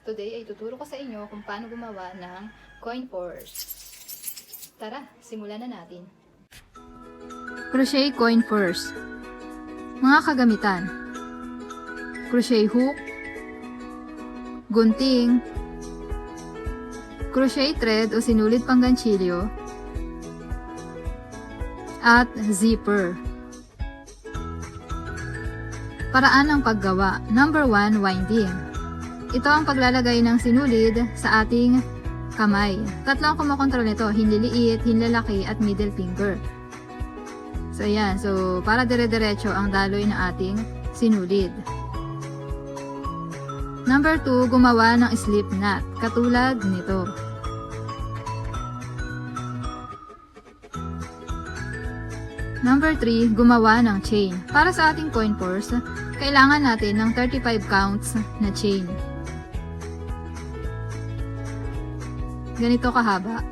Today ay tuturo ko sa inyo kung paano gumawa ng coin purse. Tara, simulan na natin. Crochet coin purse. Mga kagamitan. Crochet hook, gunting, crochet thread o sinulid pangganchilyo, at zipper. Paraan ng paggawa. Number 1, winding. Ito ang paglalagay ng sinulid sa ating kamay. Tatlo ang kumokontrol nito, hinliliit, hinlalaki, at middle finger. So ayan, so para dire-diretso ang daloy ng ating sinulid. Number 2, gumawa ng slip knot, katulad nito. Number 3, gumawa ng chain. Para sa ating coin purse, kailangan natin ng 35 counts na chain. Ganito kahaba.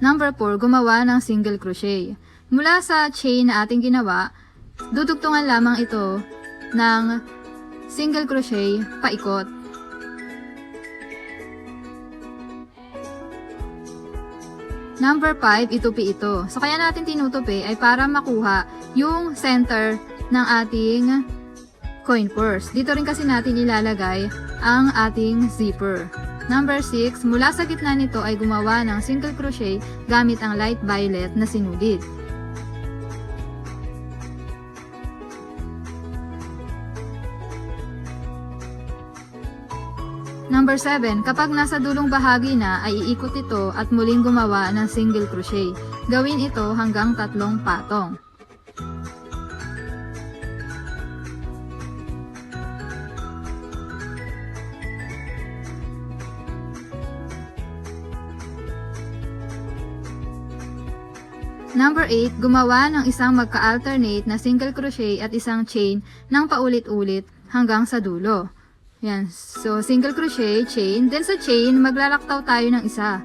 Number 4, gumawa ng single crochet. Mula sa chain na ating ginawa, dudugtungan lamang ito ng single crochet paikot. Number 5, itupi ito. So, kaya natin tinutupi ay para makuha yung center ng ating coin purse. Dito rin kasi natin ilalagay ang ating zipper. Number 6, mula sa gitna nito ay gumawa ng single crochet gamit ang light violet na sinulid. Number 7, kapag nasa dulong bahagi na ay iikot ito at muling gumawa ng single crochet. Gawin ito hanggang 3 patong. Number 8, gumawa ng isang magka-alternate na single crochet at isang chain ng paulit-ulit hanggang sa dulo. Yan. So, single crochet, chain. Then sa chain, maglalaktaw tayo ng isa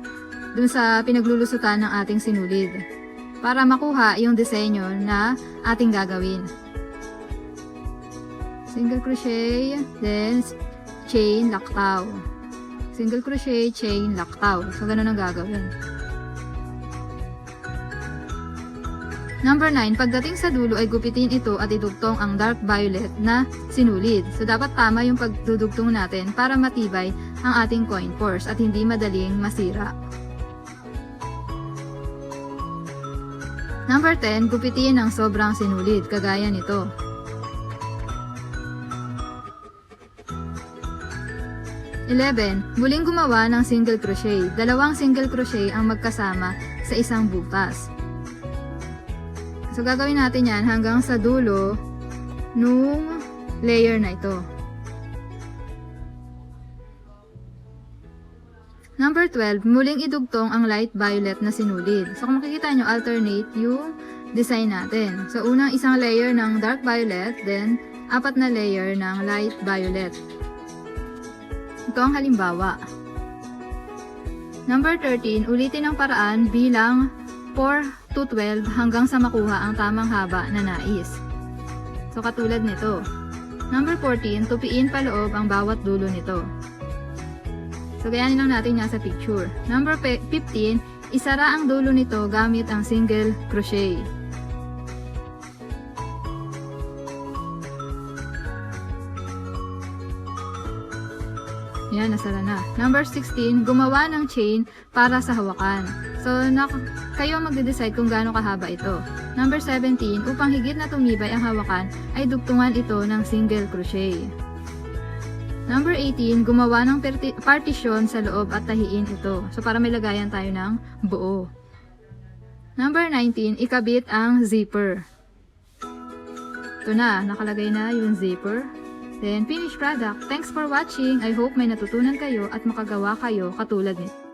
dun sa pinaglulusutan ng ating sinulid para makuha yung disenyo na ating gagawin. Single crochet, then chain, laktaw. Single crochet, chain, laktaw. So, ganun ang gagawin. Number 9, pagdating sa dulo ay gupitin ito at idugtong ang dark violet na sinulid. So, dapat tama yung pagdudugtong natin para matibay ang ating coin purse at hindi madaling masira. Number 10, gupitin ang sobrang sinulid, kagaya nito. Muling gumawa ng single crochet. 2 single crochet ang magkasama sa isang butas. So, gagawin natin yan hanggang sa dulo nung layer na ito. Number 12, muling idugtong ang light violet na sinulid. So, kung makikita nyo, alternate yung design natin. So, unang isang layer ng dark violet, then 4 na layer ng light violet. Ito ang halimbawa. Number 13, ulitin ang paraan bilang 4 to 12 hanggang sa makuha ang tamang haba na nais. So, katulad nito. Number 14, tupiin paloob ang bawat dulo nito. So, gayanin lang natin nga sa picture. Number 15, isara ang dulo nito gamit ang single crochet. Yan, nasara na. Number 16, gumawa ng chain para sa hawakan. So, kayo magde-decide kung gaano kahaba ito. Number 17, upang higit na tumibay ang hawakan, ay dugtungan ito ng single crochet. Number 18, gumawa ng partition sa loob at tahiin ito. So, para may lagayan tayo ng buo. Number 19, ikabit ang zipper. Ito na, nakalagay na yung zipper. Then, finished product. Thanks for watching. I hope may natutunan kayo at makagawa kayo katulad nito.